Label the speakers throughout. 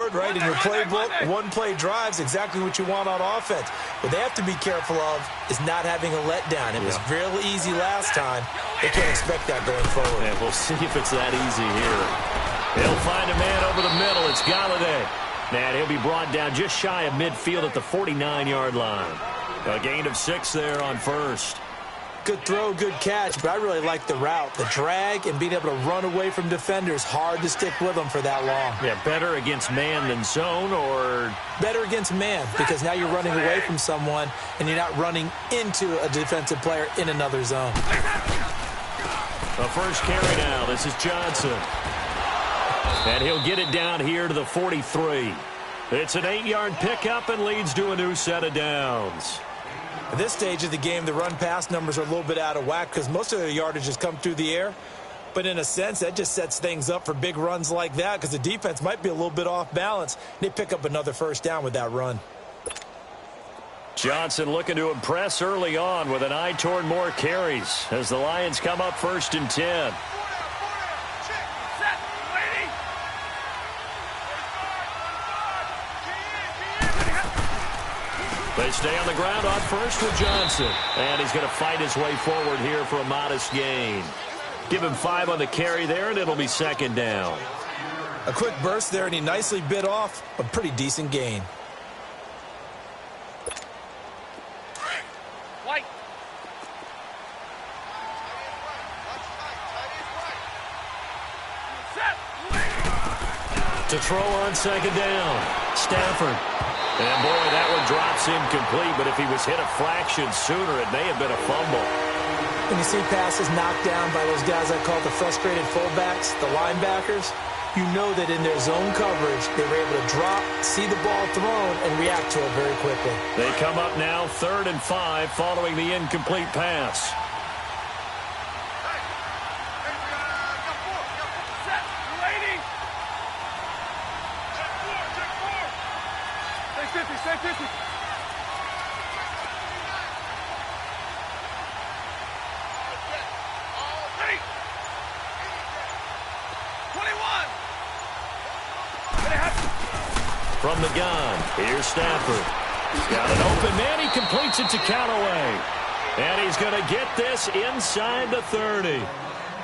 Speaker 1: board, right, in your playbook, one-play drives, exactly what you want on offense. What they have to be careful of is not having a letdown. It was real easy last time. They can't expect that going forward.
Speaker 2: And we'll see if it's that easy here. He'll find a man over the middle. It's Galladay. And he'll be brought down just shy of midfield at the 49-yard line. A gain of 6 there on first.
Speaker 1: Good throw, good catch, but I really like the route. The drag and being able to run away from defenders, hard to stick with them for that long.
Speaker 2: Yeah, better against man than zone, or?
Speaker 1: Better against man, because now you're running away from someone and you're not running into a defensive player in another zone.
Speaker 2: The first carry now. This is Johnson. And he'll get it down here to the 43. It's an 8-yard pickup and leads to a new set of downs.
Speaker 1: At this stage of the game, the run-pass numbers are a little bit out of whack because most of the yardage has come through the air. But in a sense, that just sets things up for big runs like that because the defense might be a little bit off balance. They pick up another first down with that run.
Speaker 2: Johnson looking to impress early on with an eye toward more carries as the Lions come up 1st and 10. They stay on the ground on first with Johnson. And he's going to fight his way forward here for a modest gain. Give him 5 on the carry there, and it'll be 2nd down.
Speaker 1: A quick burst there, and he nicely bit off a pretty decent gain.
Speaker 3: White.
Speaker 2: To throw on 2nd down. Stafford. And, boy, that one drops incomplete, but if he was hit a fraction sooner, it may have been a fumble.
Speaker 1: When you see passes knocked down by those guys I call the frustrated fullbacks, the linebackers, you know that in their zone coverage, they were able to drop, see the ball thrown, and react to it very quickly.
Speaker 2: They come up now 3rd and 5 following the incomplete pass. From the gun, here's Stafford. Got an open man. He completes it to Callaway. And he's going to get this inside the 30.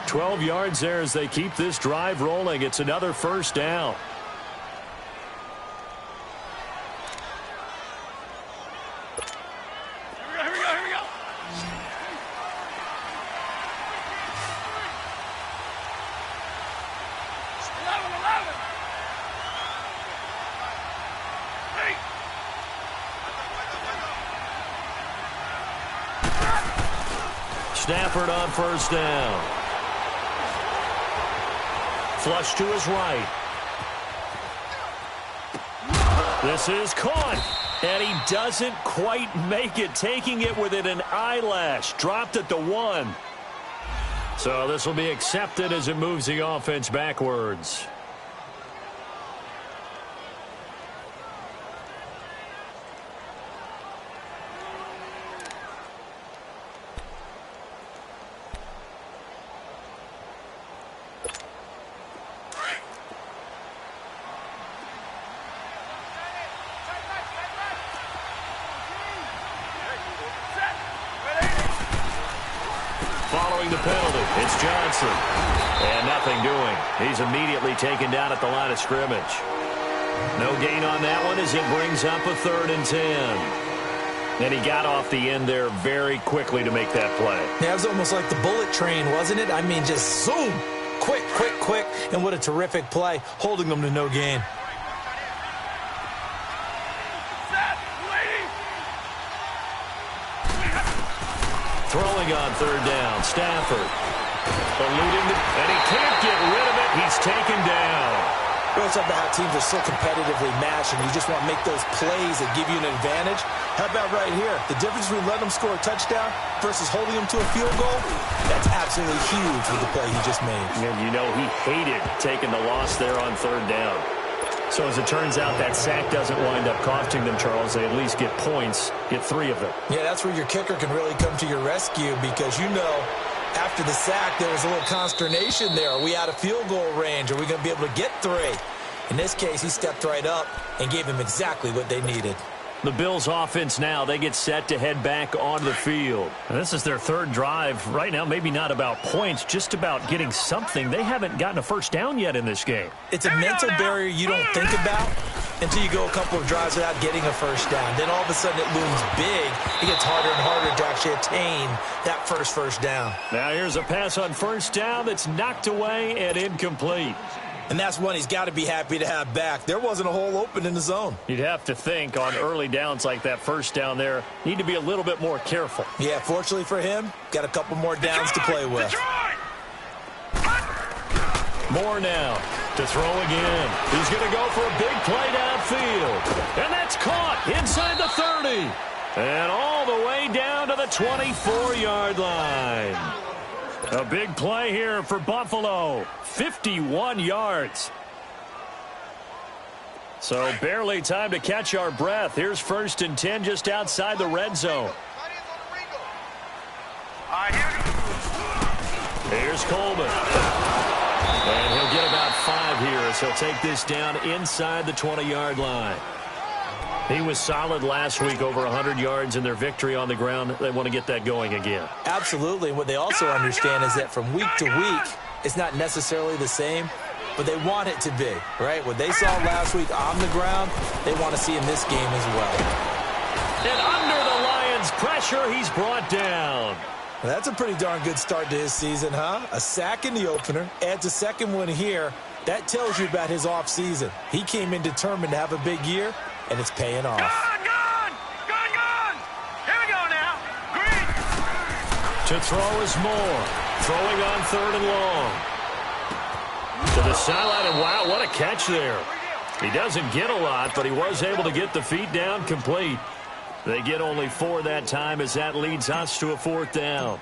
Speaker 2: 12 yards there as they keep this drive rolling. It's another first down. Stafford on first down. Flush to his right. This is caught. And he doesn't quite make it, taking it within an eyelash. Dropped at the 1. So this will be accepted as it moves the offense backwards. Following the penalty, it's Johnson. And nothing doing. He's immediately taken down at the line of scrimmage. No gain on that one as it brings up a 3rd and 10. And he got off the end there very quickly to make that play.
Speaker 1: Yeah, it was almost like the bullet train, wasn't it? I mean, just zoom. Quick, quick, quick. And what a terrific play, holding them to no gain.
Speaker 2: Throwing on 3rd down, Stafford. Eluding, and he can't get rid of it. He's taken down.
Speaker 1: Really something about how teams are so competitively matched, and you just want to make those plays that give you an advantage. How about right here? The difference between letting them score a touchdown versus holding them to a field goal, that's absolutely huge with the play he just made.
Speaker 2: And you know he hated taking the loss there on 3rd down. So as it turns out, that sack doesn't wind up costing them, Charles. They at least get points, get 3 of them.
Speaker 1: Yeah, that's where your kicker can really come to your rescue because, you know, after the sack, there was a little consternation there. Are we out of field goal range? Are we going to be able to get 3? In this case, he stepped right up and gave him exactly what they needed.
Speaker 2: The Bills offense now, they get set to head back onto the field.
Speaker 3: And this is their third drive. Right now, maybe not about points, just about getting something. They haven't gotten a first down yet in this game.
Speaker 1: It's a mental barrier you don't think about until you go a couple of drives without getting a first down. Then all of a sudden it looms big. It gets harder and harder to actually attain that first down.
Speaker 2: Now here's a pass on first down that's knocked away and incomplete.
Speaker 1: And that's one he's got to be happy to have back. There wasn't a hole open in the zone.
Speaker 3: You'd have to think on early downs like that first down there, need to be a little bit more careful.
Speaker 1: Yeah, fortunately for him, got a couple more downs to play with.
Speaker 2: More now to throw again. He's going to go for a big play downfield. And that's caught inside the 30. And all the way down to the 24-yard line. A big play here for Buffalo. 51 yards. So barely time to catch our breath. Here's 1st and 10 just outside the red zone. Here's Coleman. And he'll get about 5 here as he'll take this down inside the 20-yard line. He was solid last week, over 100 yards in their victory on the ground. They want to get that going again.
Speaker 1: Absolutely. And what they also understand is that from week to week, it's not necessarily the same, but they want it to be, right? What they saw last week on the ground, they want to see in this game as well.
Speaker 2: And under the Lions' pressure, he's brought down.
Speaker 1: Well, that's a pretty darn good start to his season, huh? A sack in the opener, adds a second one here. That tells you about his offseason. He came in determined to have a big year, and it's paying off.
Speaker 4: Gone! Here we go now. Green!
Speaker 2: To throw is Moore. Throwing on 3rd and long. To the sideline, and wow, what a catch there. He doesn't get a lot, but he was able to get the feet down complete. They get only 4 that time as that leads us to a 4th down.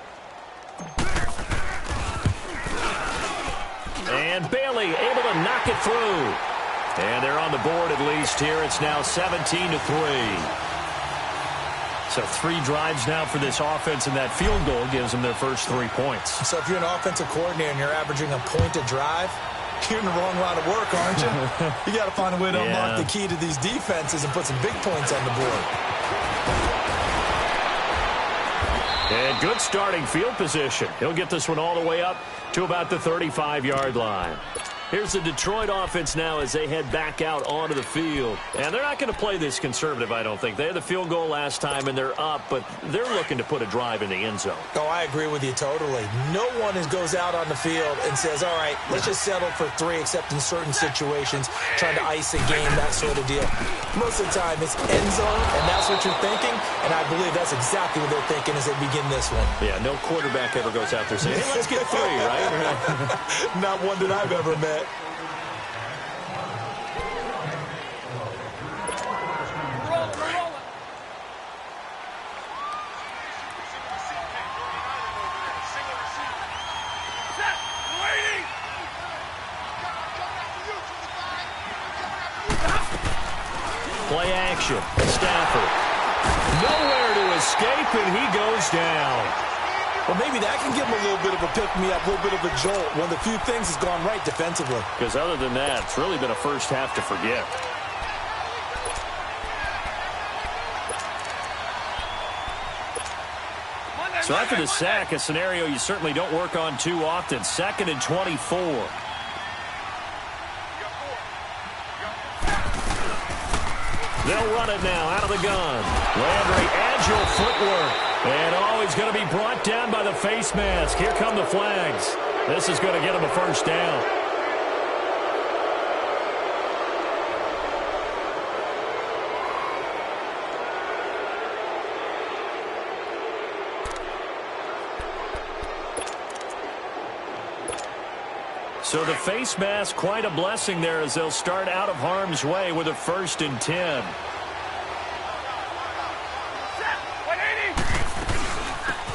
Speaker 2: And Bailey able to knock it through. And they're on the board at least here. It's now 17-3. So 3 drives now for this offense, and that field goal gives them their first 3 points.
Speaker 1: So if you're an offensive coordinator and you're averaging a point a drive, you're in the wrong line of work, aren't you? You got to find a way to unlock the key to these defenses and put some big points on the board.
Speaker 2: And good starting field position. He'll get this one all the way up to about the 35-yard line. Here's the Detroit offense now as they head back out onto the field. And they're not going to play this conservative, I don't think. They had the field goal last time, and they're up, but they're looking to put a drive in the end zone.
Speaker 1: Oh, I agree with you totally. No one goes out on the field and says, all right, let's just settle for 3, except in certain situations, trying to ice a game, that sort of deal. Most of the time, it's end zone, and that's what you're thinking, and I believe that's exactly what they're thinking as they begin this one.
Speaker 2: Yeah, no quarterback ever goes out there saying, hey, let's get 3, right?
Speaker 1: Not one that I've ever met.
Speaker 2: Play action. Stafford. Nowhere to escape, and he goes down.
Speaker 1: Well, maybe that can give him a little bit of a pick-me-up, a little bit of a jolt. One of the few things has gone right defensively.
Speaker 2: Because other than that, it's really been a first half to forget. So after the sack, a scenario you certainly don't work on too often. 2nd and 24. They'll run it now out of the gun. Landry, agile footwork. And he's going to be brought down by the face mask. Here come the flags. This is going to get him a first down. So the face mask, quite a blessing there as they'll start out of harm's way with a 1st and 10.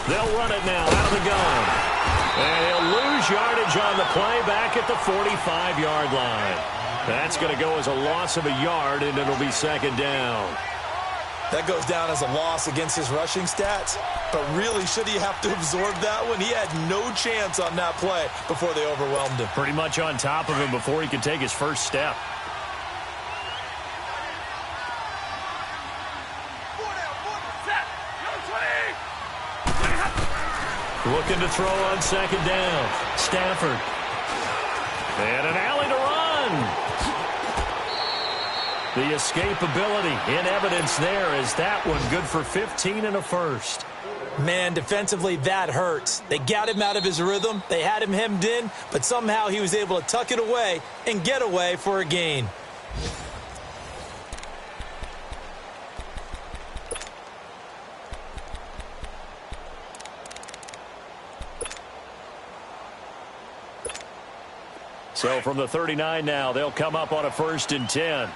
Speaker 2: They'll run it now out of the gun. And he'll lose yardage on the play back at the 45-yard line. That's going to go as a loss of a yard, and it'll be 2nd down.
Speaker 1: That goes down as a loss against his rushing stats. But really, should he have to absorb that one? He had no chance on that play before they overwhelmed him.
Speaker 3: Pretty much on top of him before he could take his first step. Looking to throw on second down. Stafford. And an alley to run. The escapability in evidence there as that one good for 15 and a first.
Speaker 1: Man, defensively, that hurts. They got him out of his rhythm. They had him hemmed in, but somehow he was able to tuck it away and get away for a gain.
Speaker 3: So from the 39 now, they'll come up on a 1st and 10.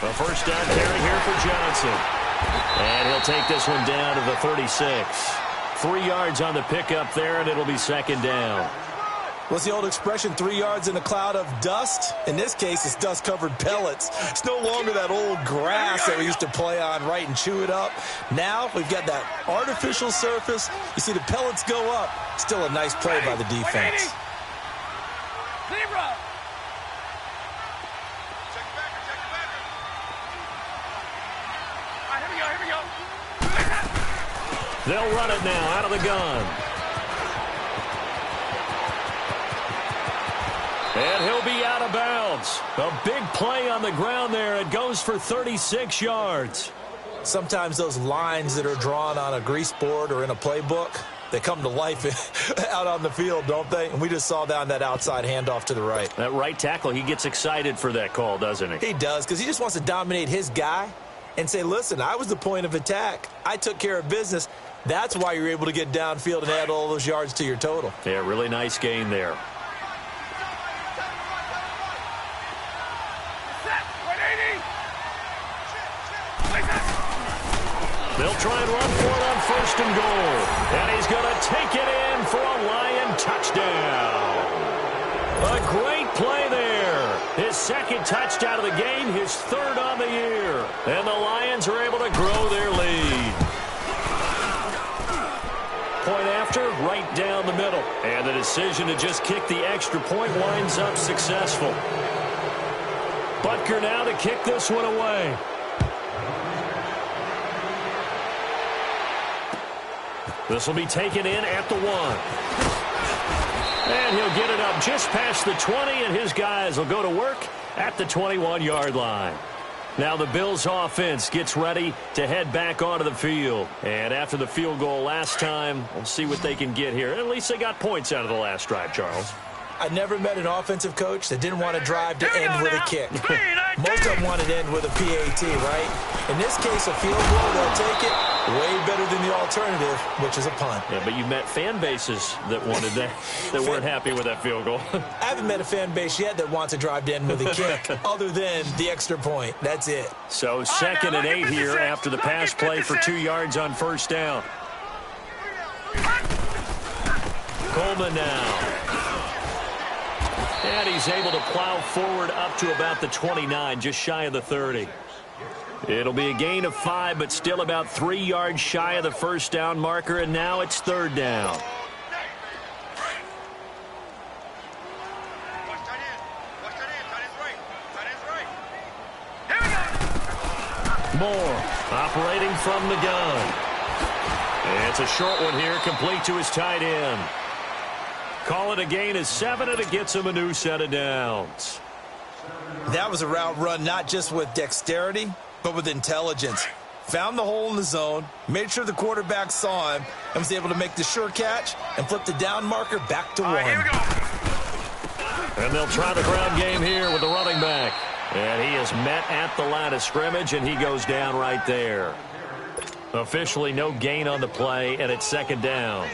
Speaker 3: A first down carry here for Johnson. And he'll take this one down to the 36. 3 yards on the pickup there, and it'll be second down.
Speaker 1: What's the old expression, 3 yards in a cloud of dust? In this case, it's dust-covered pellets. It's no longer that old grass that we used to play on, right, and chew it up. Now we've got that artificial surface. You see the pellets go up. Still a nice play by the defense.
Speaker 3: They'll run it now out of the gun. And he'll be out of bounds. A big play on the ground there. It goes for 36 yards.
Speaker 1: Sometimes those lines that are drawn on a grease board or in a playbook, they come to life out on the field, don't they? And we just saw down that outside handoff to the right.
Speaker 3: That right tackle, he gets excited for that call, doesn't he?
Speaker 1: He does, because he just wants to dominate his guy and say, listen, I was the point of attack. I took care of business. That's why you're able to get downfield and add all those yards to your total.
Speaker 3: Yeah, really nice gain there. They'll try and run for it on 1st and goal. And he's going to take it in for a Lion touchdown. A great play there. His 2nd touchdown of the game, his 3rd on the year. And the Lions are able to grow their lead. Point after, right down the middle. And the decision to just kick the extra point winds up successful. Butker now to kick this one away. This will be taken in at the 1. And he'll get it up just past the 20, and his guys will go to work at the 21-yard line. Now the Bills offense gets ready to head back onto the field. And after the field goal last time, we'll see what they can get here. At least they got points out of the last drive, Charles.
Speaker 1: I never met an offensive coach that didn't want to drive to end with a kick. Most of them wanted to end with a PAT, right? In this case, a field goal, they'll take it. Way better than the alternative, which is a punt.
Speaker 3: Yeah, but you met fan bases that wanted that, that weren't happy with that field goal.
Speaker 1: I haven't met a fan base yet that wants to drive to end with a kick, other than the extra point. That's it.
Speaker 3: So 2nd and 8 here after the pass play for 2 yards on 1st down. Coleman now. And he's able to plow forward up to about the 29, just shy of the 30. It'll be a gain of 5, but still about 3 yards shy of the 1st down marker, and now it's 3rd down. Moore operating from the gun. And it's a short one here, complete to his tight end. Call it a gain of 7, and it gets him a new set of downs.
Speaker 1: That was a route run not just with dexterity, but with intelligence. Found the hole in the zone, made sure the quarterback saw him, and was able to make the sure catch and flip the down marker back to 1.
Speaker 4: Here we go.
Speaker 3: And they'll try the ground game here with the running back. And he is met at the line of scrimmage, and he goes down right there. Officially no gain on the play, and it's 2nd down.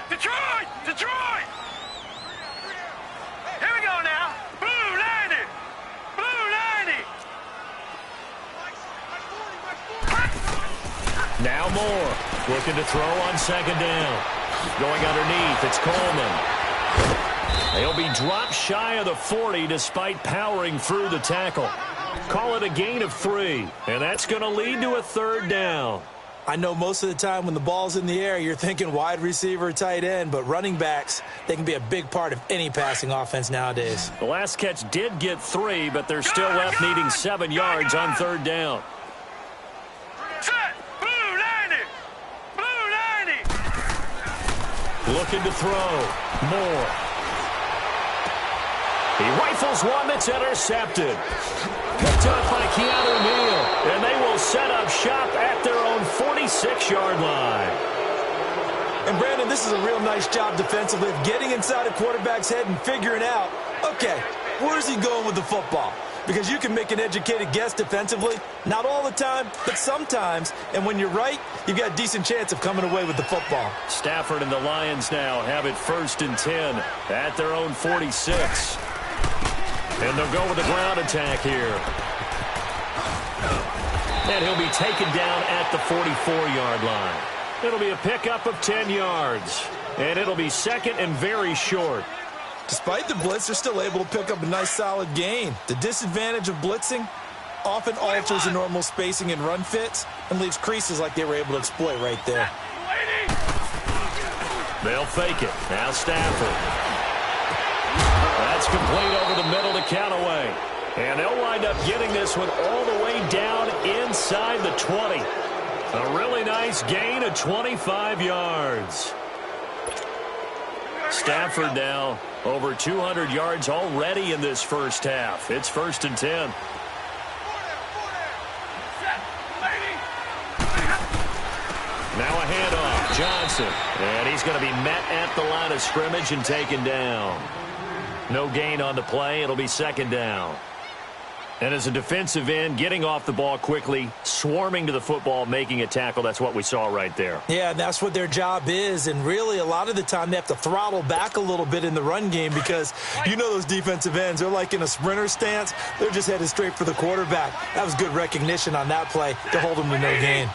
Speaker 4: Detroit! Detroit! Here we go now. Blue 90! Blue 90!
Speaker 3: Now Moore looking to throw on 2nd down. Going underneath, it's Coleman. They'll be dropped shy of the 40 despite powering through the tackle. Call it a gain of 3, and that's going to lead to a 3rd down.
Speaker 1: I know most of the time when the ball's in the air, you're thinking wide receiver, tight end, but running backs, they can be a big part of any passing offense nowadays.
Speaker 3: The last catch did get 3, but they're still left needing 7 yards on 3rd down.
Speaker 4: Set. Blue 90. Blue 90.
Speaker 3: Looking to throw. Moore. He rifles one that's intercepted. Picked up by Keanu Neal. And they will set up shop at their own 46-yard line.
Speaker 1: And, Brandon, this is a real nice job defensively of getting inside a quarterback's head and figuring out, okay, where's he going with the football? Because you can make an educated guess defensively. Not all the time, but sometimes. And when you're right, you've got a decent chance of coming away with the football.
Speaker 3: Stafford and the Lions now have it 1st and 10 at their own 46. And they'll go with the ground attack here. And he'll be taken down at the 44-yard line. It'll be a pickup of 10 yards. And it'll be 2nd and very short.
Speaker 1: Despite the blitz, they're still able to pick up a nice solid gain. The disadvantage of blitzing often alters the normal spacing and run fits and leaves creases like they were able to exploit right there.
Speaker 3: They'll fake it. Now Stafford. That's complete over the middle to Callaway. And they'll wind up getting this one all the way down inside the 20. A really nice gain of 25 yards. Stafford now over 200 yards already in this first half. It's 1st and 10. Now a handoff. Johnson. And he's going to be met at the line of scrimmage and taken down. No gain on the play. It'll be 2nd down. And as a defensive end, getting off the ball quickly, swarming to the football, making a tackle, that's what we saw right there.
Speaker 1: Yeah, that's what their job is. And really, a lot of the time, they have to throttle back a little bit in the run game because you know those defensive ends, they're like in a sprinter stance. They're just headed straight for the quarterback. That was good recognition on that play to hold them to no gain.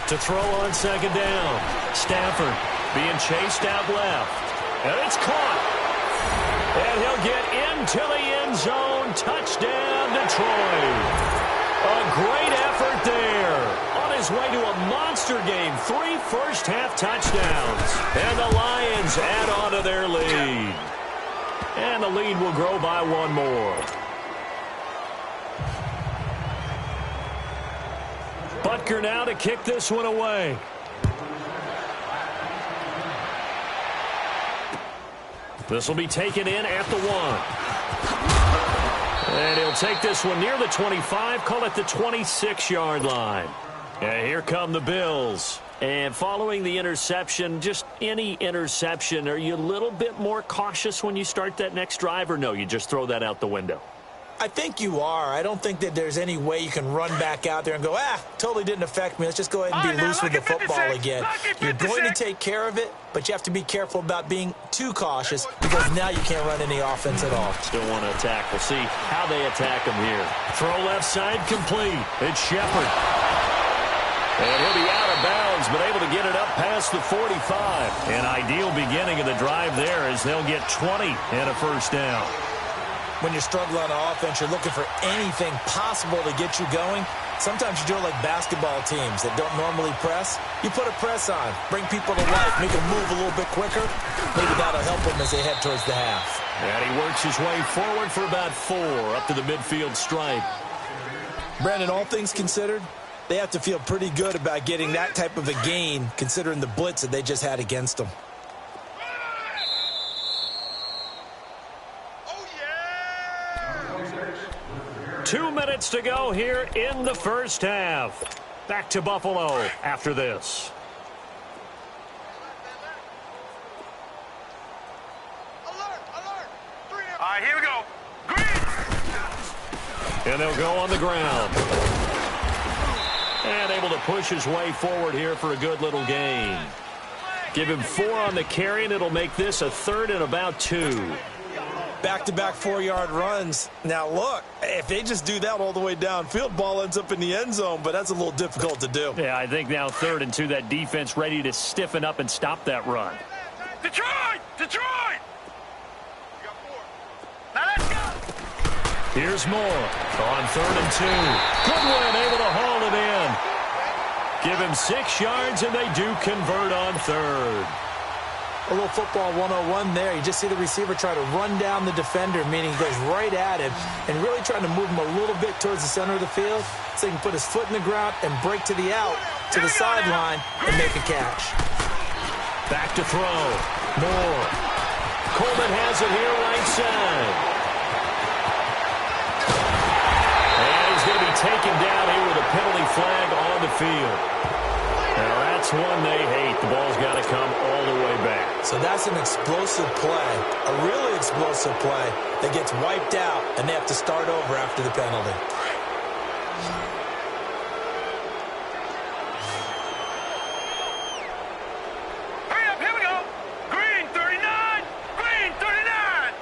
Speaker 3: To throw on 2nd down. Stafford being chased out left. And it's caught. And he'll get into the end zone. Touchdown, Detroit. A great effort there. On his way to a monster game. 3 first-half touchdowns. And the Lions add on to their lead. And the lead will grow by 1 more. Butker now to kick this one away. This will be taken in at the 1. And he'll take this one near the 25, call it the 26-yard line. And here come the Bills. And following the interception, just any interception, are you a little bit more cautious when you start that next drive, or no, you just throw that out the window?
Speaker 1: I think you are. I don't think that there's any way you can run back out there and go, totally didn't affect me. Let's just go ahead and be loose with the football again. You're going to take care of it, but you have to be careful about being too cautious because now you can't run any offense at all.
Speaker 3: Still want to attack. We'll see how they attack him here. Throw left side complete. It's Shepard. And he'll be out of bounds, but able to get it up past the 45. An ideal beginning of the drive there as they'll get 20 and a first down.
Speaker 1: When you're struggling on offense, you're looking for anything possible to get you going. Sometimes you do it like basketball teams that don't normally press. You put a press on, bring people to life, make them move a little bit quicker. Maybe that'll help them as they head towards the half.
Speaker 3: And he works his way forward for about 4 up to the midfield stripe.
Speaker 1: Brandon, all things considered, they have to feel pretty good about getting that type of a gain considering the blitz that they just had against them.
Speaker 3: 2 minutes to go here in the first half. Back to Buffalo after this.
Speaker 4: Alert, alert. All right, here we go. Green.
Speaker 3: And they'll go on the ground. And able to push his way forward here for a good little gain. Give him 4 on the carry, and it'll make this a 3rd and about 2.
Speaker 1: Back-to-back 4-yard runs. Now, look, if they just do that all the way downfield, ball ends up in the end zone, but that's a little difficult to do.
Speaker 3: Yeah, I think now 3rd and 2, that defense ready to stiffen up and stop that run.
Speaker 4: Detroit! Detroit! Now let's go!
Speaker 3: Here's Moore on 3rd and 2. Goodwin able to haul it in. Give him 6 yards, and they do convert on third.
Speaker 1: A little football 101 there. You just see the receiver try to run down the defender, meaning he goes right at him and really trying to move him a little bit towards the center of the field so he can put his foot in the ground and break to the out, to the sideline, and make a catch.
Speaker 3: Back to throw. Moore. Coleman has it here right side. And he's going to be taken down here with a penalty flag on the field. Now that's one they hate. The ball's got to come all the way back.
Speaker 1: So that's an explosive play, a really explosive play that gets wiped out, and they have to start over after the penalty.
Speaker 4: Hurry up, here we go. Green 39, green 39.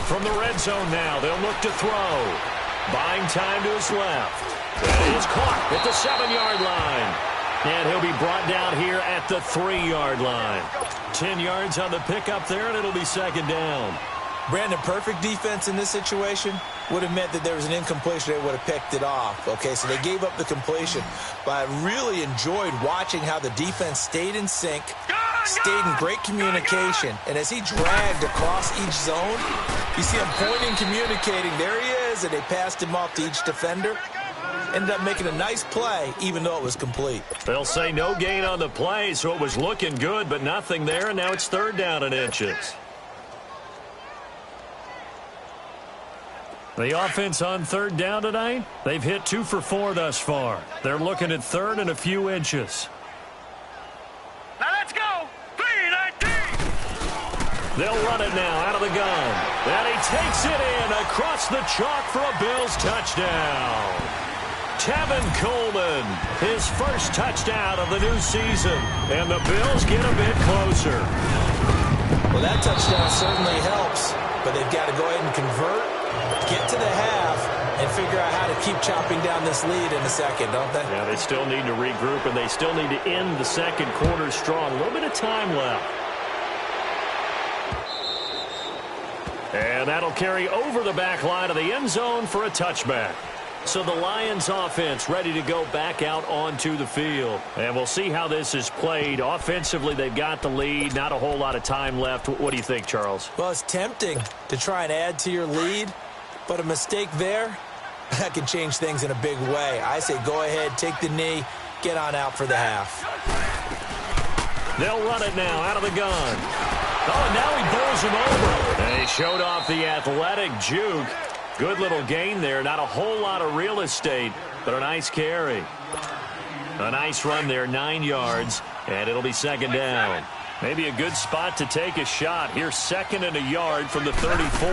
Speaker 3: From the red zone now, they'll look to throw. Buying time to his left. And he's caught at the 7-yard line. And he'll be brought down here at the 3-yard line. 10 yards on the pickup there, and it'll be second down.
Speaker 1: Brandon, perfect defense in this situation would have meant that there was an incompletion. They would have picked it off. Okay, so they gave up the completion. But I really enjoyed watching how the defense stayed in sync, stayed in great communication. And as he dragged across each zone, you see him pointing, communicating. There he is, and they passed him off to each defender. Ended up making a nice play, even though it was complete.
Speaker 3: They'll say no gain on the play, so it was looking good, but nothing there, and now it's third down and inches. The offense on third down tonight, they've hit 2 for 4 thus far. They're looking at third and a few inches.
Speaker 4: Now let's go. 3-19.
Speaker 3: They'll run it now out of the gun. And he takes it in across the chalk for a Bills touchdown. Tevin Coleman, his first touchdown of the new season. And the Bills get a bit closer.
Speaker 1: Well, that touchdown certainly helps, but they've got to go ahead and convert, get to the half, and figure out how to keep chopping down this lead in a second, don't they?
Speaker 3: Yeah, they still need to regroup, and they still need to end the second quarter strong. A little bit of time left. And that'll carry over the back line of the end zone for a touchback. So the Lions offense ready to go back out onto the field. And we'll see how this is played. Offensively, they've got the lead. Not a whole lot of time left. What do you think, Charles?
Speaker 1: Well, it's tempting to try and add to your lead, but a mistake there, that can change things in a big way. I say go ahead, take the knee, get on out for the half.
Speaker 3: They'll run it now out of the gun. Oh, and now he bowls him over. And he showed off the athletic juke. Good little gain there. Not a whole lot of real estate, but a nice carry. A nice run there, 9 yards, and it'll be second down. Maybe a good spot to take a shot. Here's 2nd and a yard from the 34.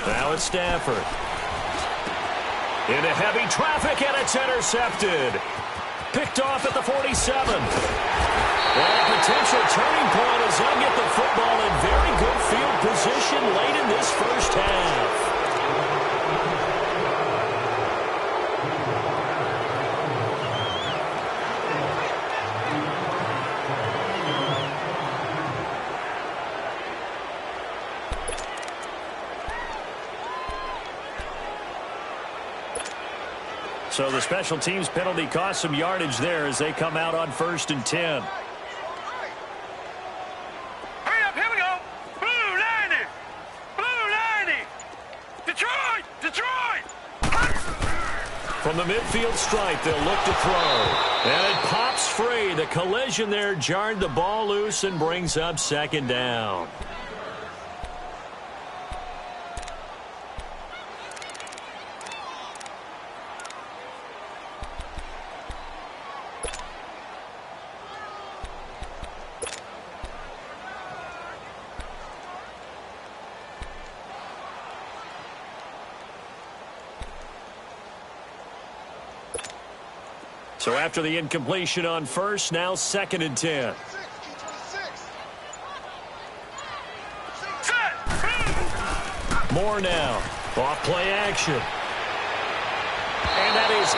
Speaker 3: Now it's Stafford. Into heavy traffic, and it's intercepted. Picked off at the 47. Well, a potential turning point as they'll get the football in very good field position late in this first half. So the special teams penalty cost some yardage there as they come out on 1st and 10.
Speaker 4: Hurry up, here we go. Blue 90. Blue 90. Detroit, Detroit.
Speaker 3: From the midfield stripe, they'll look to throw. And it pops free. The collision there jarred the ball loose and brings up second down. So after the incompletion on 1st, now 2nd and 10. More now. Off play action. And that is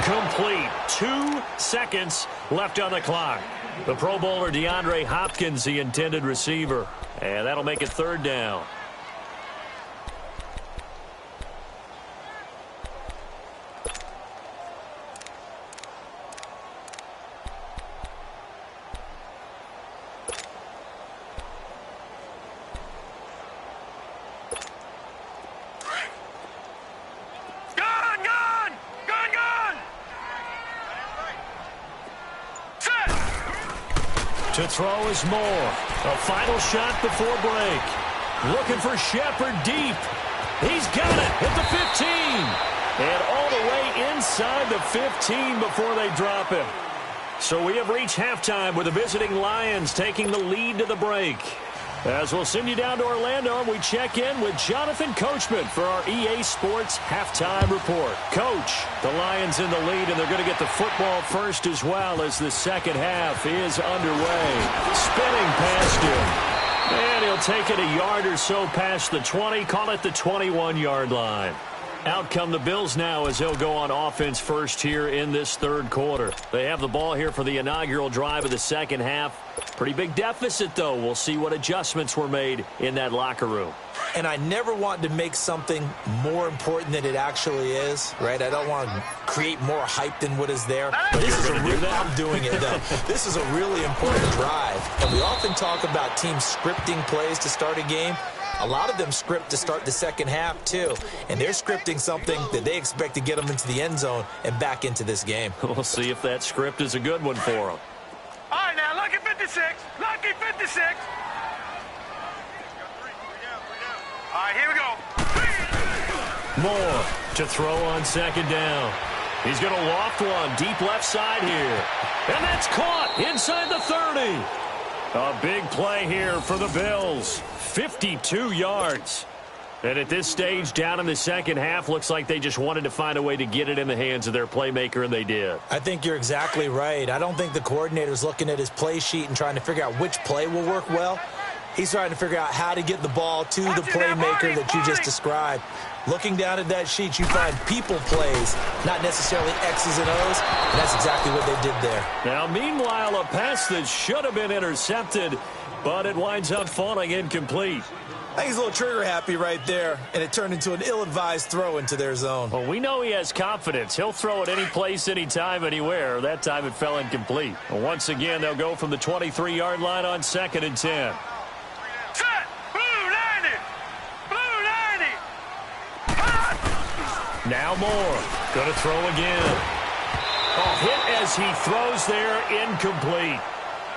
Speaker 3: incomplete. 2 seconds left on the clock. The Pro Bowler DeAndre Hopkins, the intended receiver. And that'll make it third down. To throw is Moore. A final shot before break. Looking for Shepard deep. He's got it at the 15. And all the way inside the 15 before they drop him. So we have reached halftime with the visiting Lions taking the lead to the break. As we'll send you down to Orlando, and we check in with Jonathan Coachman for our EA Sports Halftime Report. Coach, the Lions in the lead, and they're going to get the football first as well as the second half is underway. Spinning past him. And he'll take it a yard or so past the 20, call it the 21-yard line. Out come the Bills now as they'll go on offense first here in this third quarter. They have the ball here for the inaugural drive of the second half. Pretty big deficit, though. We'll see what adjustments were made in that locker room.
Speaker 1: And I never want to make something more important than it actually is, right? I don't want to create more hype than what is there. But this is I'm doing it, though. This is a really important drive. And we often talk about teams scripting plays to start a game. A lot of them script to start the second half, too. And they're scripting something that they expect to get them into the end zone and back into this game.
Speaker 3: We'll see if that script is a good one for them.
Speaker 4: All right, now, lucky 56. Lucky 56. All right, here we go.
Speaker 3: Moore to throw on second down. He's going to loft one deep left side here. And that's caught inside the 30. A big play here for the Bills. 52 yards. And at this stage, down in the second half, looks like they just wanted to find a way to get it in the hands of their playmaker, and they did.
Speaker 1: I think you're exactly right. I don't think the coordinator's looking at his play sheet and trying to figure out which play will work well. He's trying to figure out how to get the ball to the playmaker that you just described. Looking down at that sheet, you find people plays, not necessarily X's and O's, and that's exactly what they did there.
Speaker 3: Now, meanwhile, a pass that should have been intercepted, but it winds up falling incomplete.
Speaker 1: I think he's a little trigger-happy right there, and it turned into an ill-advised throw into their zone.
Speaker 3: Well, we know he has confidence. He'll throw it any place, anytime, anywhere. That time it fell incomplete. Well, once again, they'll go from the 23-yard line on 2nd and 10.
Speaker 4: Set. Blue 90. Blue 90.
Speaker 3: Now Moore. Going to throw again. Oh, hit as he throws there, incomplete.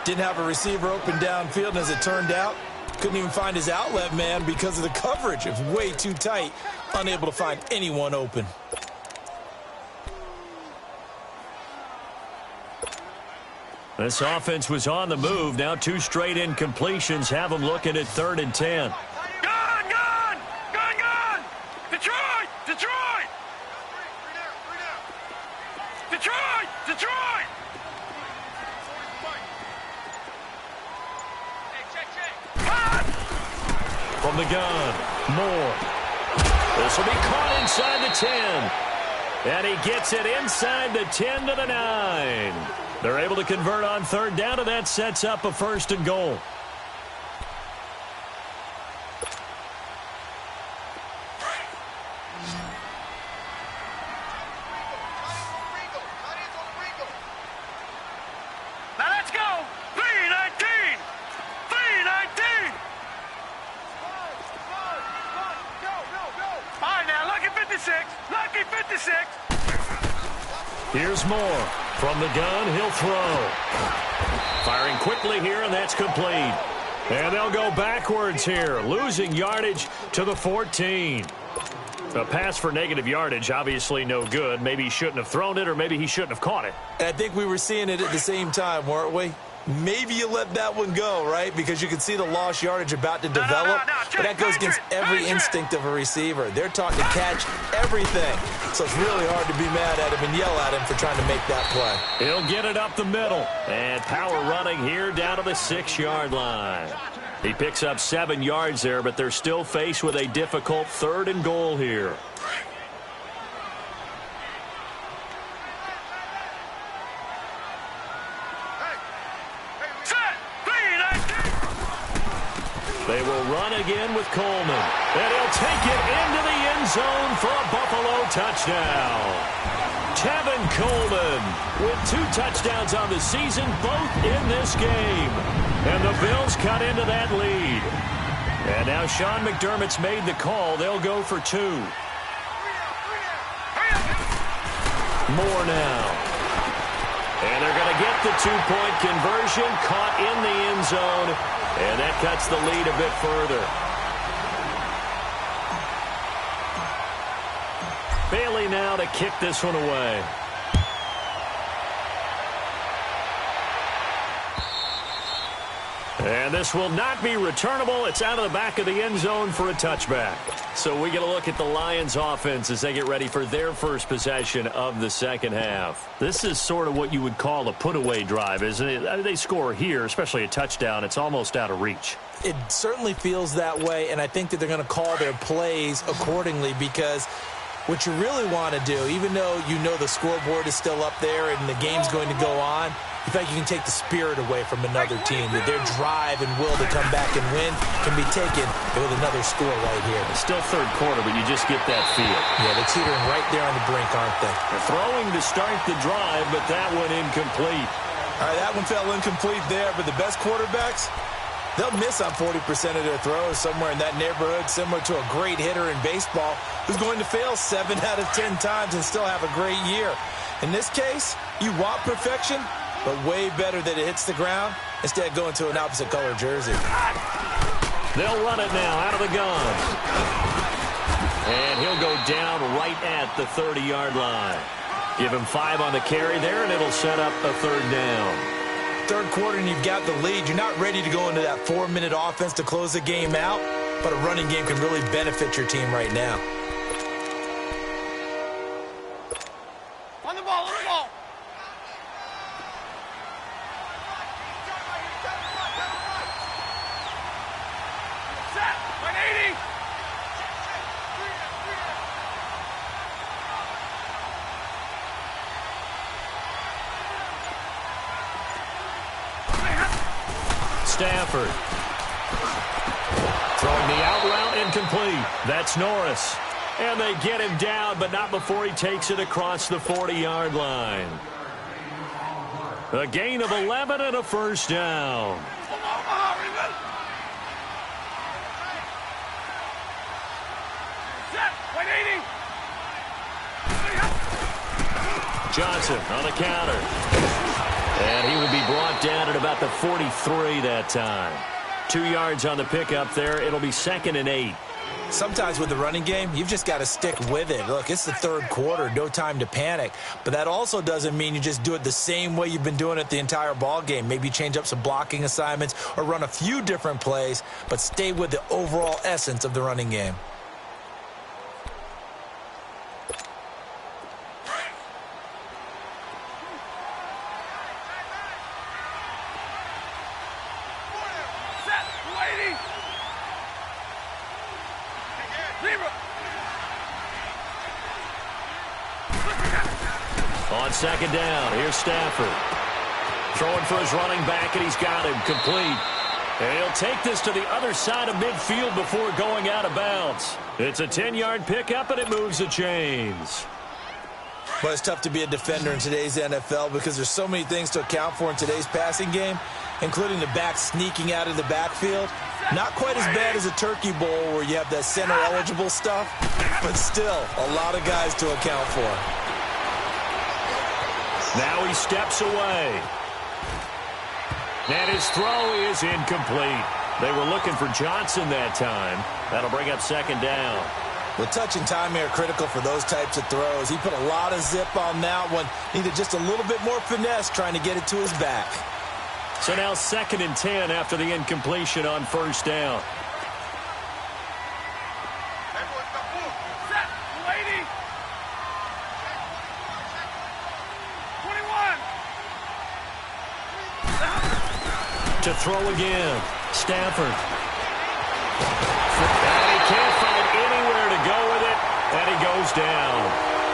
Speaker 1: Didn't have a receiver open downfield, and as it turned out, couldn't even find his outlet man because of the coverage. It's way too tight. Unable to find anyone open.
Speaker 3: This offense was on the move. Now 2 straight incompletions have them looking at 3rd and 10.
Speaker 4: Gone, gone. Gone, gone. Detroit. Detroit. Detroit. Detroit.
Speaker 3: From the gun, Moore. This will be caught inside the 10. And he gets it inside the 10 to the 9. They're able to convert on 3rd down, and that sets up a 1st and goal.
Speaker 4: Now let's go. 319. 319. All right, now, lucky 56. Lucky 56.
Speaker 3: Here's Moore. From the gun, he'll throw. Firing quickly here, and that's complete. And they'll go backwards here, losing yardage to the 14. A pass for negative yardage, obviously no good. Maybe he shouldn't have thrown it, or maybe he shouldn't have caught it.
Speaker 1: And I think we were seeing it at the same time, weren't we? Maybe you let that one go, right? Because you can see the lost yardage about to develop. But that goes against every instinct of a receiver. They're taught to catch everything. So it's really hard to be mad at him and yell at him for trying to make that play.
Speaker 3: He'll get it up the middle. And power running here down to the 6-yard line. He picks up 7 yards there, but they're still faced with a difficult 3rd and goal here. They will run again with Coleman. And he'll take it into the end zone for a Buffalo touchdown. Tevin Coleman with 2 touchdowns on the season, both in this game. And the Bills cut into that lead. And now Sean McDermott's made the call. They'll go for 2. Moore now.
Speaker 2: And they're going to get the two-point conversion, caught in the end zone, and that cuts the lead a bit further. Bailey now to kick this one away. And this will not be returnable. It's out of the back of the end zone for a touchback. So we get a look at the Lions offense as they get ready for their first possession of the second half. This is sort of what you would call a put-away drive, isn't it? They score here, especially a touchdown. It's almost out of reach.
Speaker 1: It certainly feels that way, and I think that they're going to call their plays accordingly because what you really want to do, even though you know the scoreboard is still up there and the game's going to go on, in fact, you can take the spirit away from another team. That their drive and will to come back and win can be taken with another score right here.
Speaker 2: It's still third quarter, but you just get that feel.
Speaker 1: Yeah, they're teetering right there on the brink, aren't they?
Speaker 2: They're throwing to start the drive, but that one incomplete.
Speaker 1: All right, that one fell incomplete there, but the best quarterbacks, they'll miss on 40% of their throws, somewhere in that neighborhood, similar to a great hitter in baseball who's going to fail 7 out of 10 times and still have a great year. In this case, you want perfection, but way better that it hits the ground instead of going to an opposite color jersey.
Speaker 2: They'll run it now out of the gun. And he'll go down right at the 30-yard line. Give him 5 on the carry there, and it'll set up a third down.
Speaker 1: Third quarter, and you've got the lead. You're not ready to go into that 4-minute offense to close the game out, but a running game can really benefit your team right now.
Speaker 4: On the ball, on the ball. Set, 180.
Speaker 2: Stafford. Throwing the out route incomplete. That's Norris. And they get him down, but not before he takes it across the 40-yard line. A gain of 11 and a first down.
Speaker 4: Set, 180.
Speaker 2: Johnson on the counter. And he will be brought down at about the 43 that time. 2 yards on the pickup there. It'll be 2nd and 8.
Speaker 1: Sometimes with the running game, you've just got to stick with it. Look, it's the third quarter, no time to panic. But that also doesn't mean you just do it the same way you've been doing it the entire ball game. Maybe change up some blocking assignments or run a few different plays, but stay with the overall essence of the running game.
Speaker 2: On second down, here's Stafford. Throwing for his running back, and he's got him complete. And he'll take this to the other side of midfield before going out of bounds. It's a 10-yard pickup, and it moves the chains.
Speaker 1: But it's tough to be a defender in today's NFL because there's so many things to account for in today's passing game, including the back sneaking out of the backfield. Not quite as bad as a turkey bowl where you have that center-eligible stuff, but still a lot of guys to account for.
Speaker 2: Now he steps away. And his throw is incomplete. They were looking for Johnson that time. That'll bring up second down.
Speaker 1: Well, touch and timing are critical for those types of throws. He put a lot of zip on that one. Needed just a little bit more finesse trying to get it to his back.
Speaker 2: So now 2nd and 10 after the incompletion on first down.
Speaker 4: Set, 180. 21.
Speaker 2: To throw again. Stafford. And he can't find anywhere to go with it, and he goes down.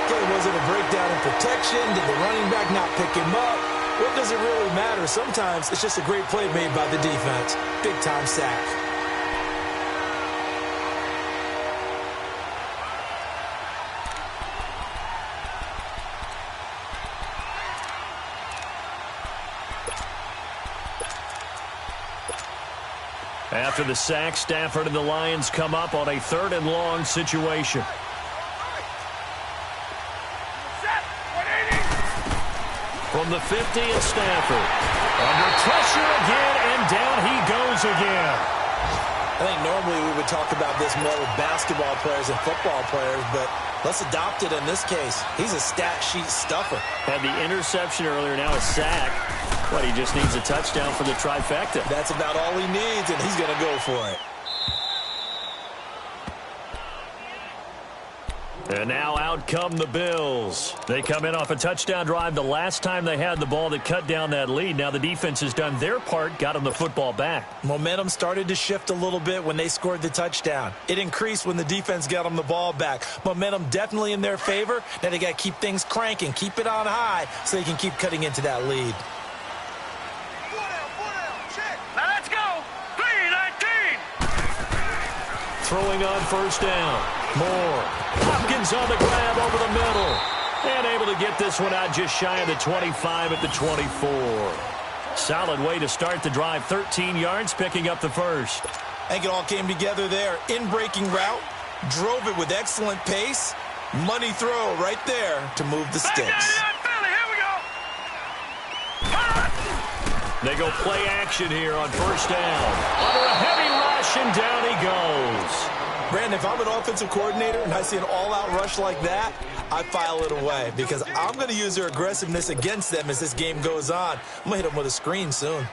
Speaker 1: Okay, was it a breakdown in protection? Did the running back not pick him up? What does it really matter? Sometimes it's just a great play made by the defense. Big-time sack.
Speaker 2: After the sack, Stafford and the Lions come up on a 3rd and long situation.
Speaker 4: Set, 180.
Speaker 3: From the 50, it's Stafford. Under pressure again, and down he goes again.
Speaker 1: I think normally we would talk about this more with basketball players and football players, but let's adopt it in this case. He's a stat sheet stuffer.
Speaker 3: Had the interception earlier, now a sack. But he just needs a touchdown for the trifecta.
Speaker 1: That's about all he needs, and he's going to go for it.
Speaker 3: And now out come the Bills. They come in off a touchdown drive the last time they had the ball that cut down that lead. Now the defense has done their part, got them the football back.
Speaker 1: Momentum started to shift a little bit when they scored the touchdown. It increased when the defense got them the ball back. Momentum definitely in their favor. Now they got to keep things cranking, keep it on high so they can keep cutting into that lead.
Speaker 4: Now let's go. 3-19.
Speaker 3: Throwing on first down. Moore. Hopkins on the grab over the middle. And able to get this one out just shy of the 25 at the 24. Solid way to start the drive. 13 yards, picking up the first.
Speaker 1: I think it all came together there. In-breaking route. Drove it with excellent pace. Money throw right there to move the sticks.
Speaker 4: Here we go.
Speaker 3: They go play action here on first down. Under a heavy rush, and down he goes.
Speaker 1: Brandon, if I'm an offensive coordinator and I see an all-out rush like that, I file it away because I'm going to use their aggressiveness against them as this game goes on. I'm going to hit them with a screen soon.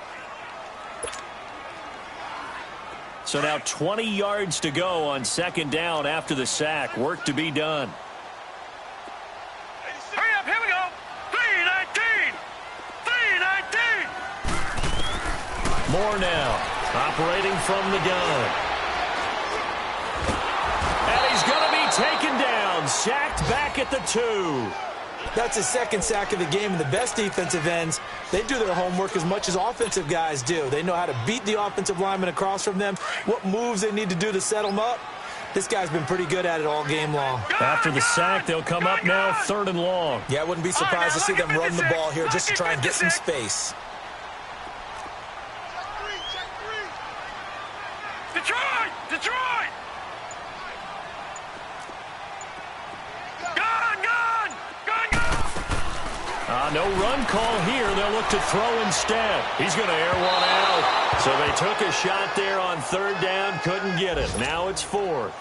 Speaker 3: So now 20 yards to go on second down after the sack. Work to be done.
Speaker 4: Hurry up, here we go. 3-19. 3-19.
Speaker 3: Moore now, operating from the gun. And he's going to be taken down, sacked back at the 2.
Speaker 1: That's his second sack of the game, and the best defensive ends, they do their homework as much as offensive guys do. They know how to beat the offensive lineman across from them, what moves they need to do to set them up. This guy's been pretty good at it all game long.
Speaker 3: After the sack, they'll come up now, 3rd and long.
Speaker 1: Yeah, I wouldn't be surprised to see them run the ball here just to try and get some space.
Speaker 4: Detroit! Detroit! Gun!
Speaker 3: No run call here. They'll look to throw instead. He's going to air one out. So they took a shot there on 3rd down, couldn't get it. Now it's 4th.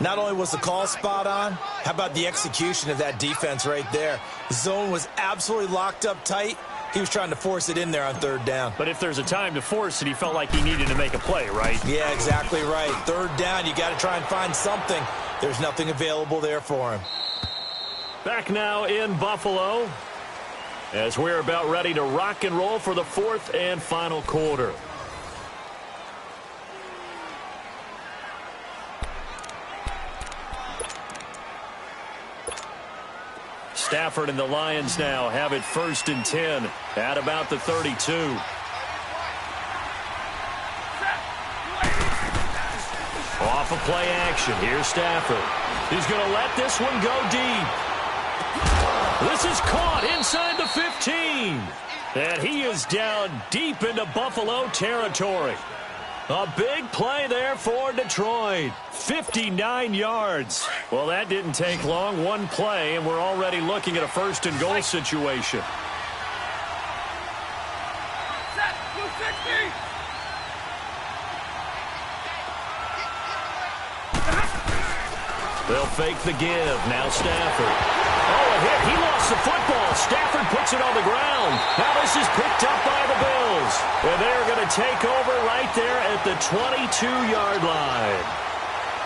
Speaker 1: Not only was the call spot on, how about the execution of that defense right there? The zone was absolutely locked up tight. He was trying to force it in there on 3rd down.
Speaker 3: But if there's a time to force it, he felt like he needed to make a play, right?
Speaker 1: Yeah, exactly right. 3rd down, you got to try and find something. There's nothing available there for him.
Speaker 3: Back now in Buffalo as we're about ready to rock and roll for the 4th and final quarter. Stafford and the Lions now have it 1st and 10 at about the 32. Off of play action. Here's Stafford. He's going to let this one go deep. This is caught inside the 15. And he is down deep into Buffalo territory. A big play there for Detroit. 59 yards. Well, that didn't take long. One play, and we're already looking at a 1st and goal situation.
Speaker 4: Set. 260.
Speaker 3: They'll fake the give. Now Stafford. Oh, a hit. He lost the football. Stafford puts it on the ground. Now this is picked up by the Bills. And they're going to take over right there at the 22-yard line.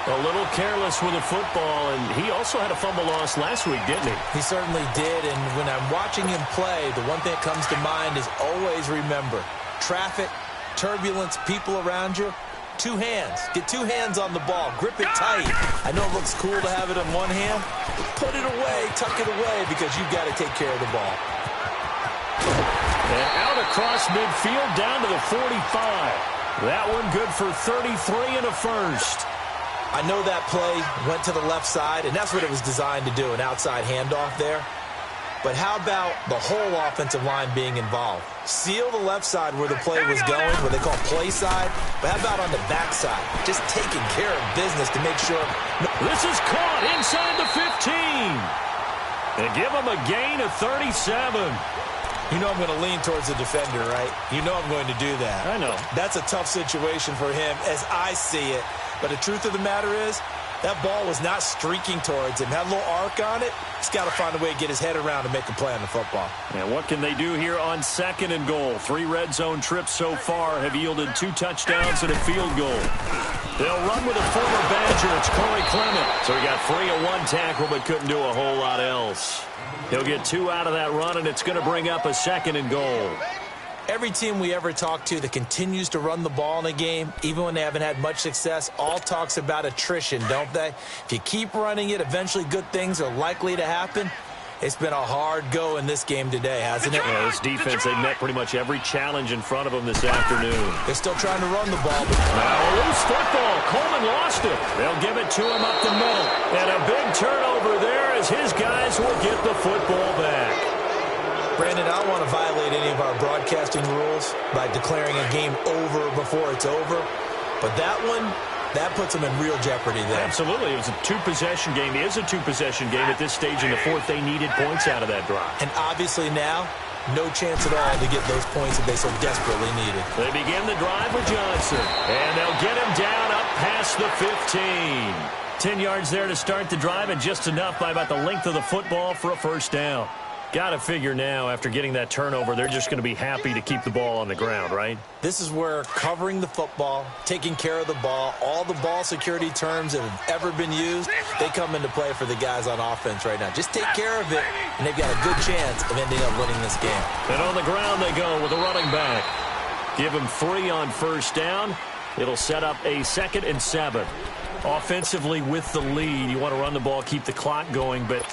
Speaker 3: A little careless with the football, and he also had a fumble loss last week, didn't he?
Speaker 1: He certainly did, and when I'm watching him play, the one thing that comes to mind is always remember, traffic, turbulence, people around you, 2 hands. Get 2 hands on the ball. Grip it tight. I know it looks cool to have it in one hand, but put it away, tuck it away, because you've got to take care of the ball.
Speaker 3: And out across midfield down to the 45. That one good for 33 and a first.
Speaker 1: I know that play went to the left side, and that's what it was designed to do, an outside handoff there. But how about the whole offensive line being involved? Seal the left side where the play was going, what they call play side. But how about on the back side? Just taking care of business to make sure.
Speaker 3: This is caught inside the 15. They give him a gain of 37.
Speaker 1: You know I'm going to lean towards the defender, right? You know I'm going to do that.
Speaker 3: I know.
Speaker 1: That's a tough situation for him as I see it. But the truth of the matter is, that ball was not streaking towards him. Had a little arc on it. He's got to find a way to get his head around and make a play on the football.
Speaker 3: And what can they do here on 2nd and goal? 3 red zone trips so far have yielded 2 touchdowns and a field goal. They'll run with a former Badger. It's Corey Clement. So he got free of 1 tackle but couldn't do a whole lot else. He'll get 2 out of that run, and it's going to bring up a 2nd and goal.
Speaker 1: Every team we ever talk to that continues to run the ball in a game, even when they haven't had much success, all talks about attrition, don't they? If you keep running it, eventually good things are likely to happen. It's been a hard go in this game today, hasn't it?
Speaker 3: Yeah, this defense, they've met pretty much every challenge in front of them this afternoon.
Speaker 1: They're still trying to run the ball. But
Speaker 3: now a loose football. Coleman lost it. They'll give it to him up the middle. And a big turnover there as his guys will get the football back.
Speaker 1: Brandon, I don't want to violate any of our broadcasting rules by declaring a game over before it's over. But that one, that puts them in real jeopardy there.
Speaker 3: Absolutely. It was a 2-possession game. It is a 2-possession game at this stage in the 4th. They needed points out of that drive.
Speaker 1: And obviously now, no chance at all to get those points that they so desperately needed.
Speaker 3: They begin the drive with Johnson. And they'll get him down up past the 15. 10 yards there to start the drive, and just enough by about the length of the football for a first down. Got to figure now, after getting that turnover, they're just going to be happy to keep the ball on the ground, right?
Speaker 1: This is where covering the football, taking care of the ball, all the ball security terms that have ever been used, they come into play for the guys on offense right now. Just take care of it, and they've got a good chance of ending up winning this game.
Speaker 3: And on the ground they go with a running back. Give him 3 on first down. It'll set up a 2nd and 7. Offensively with the lead, you want to run the ball, keep the clock going, but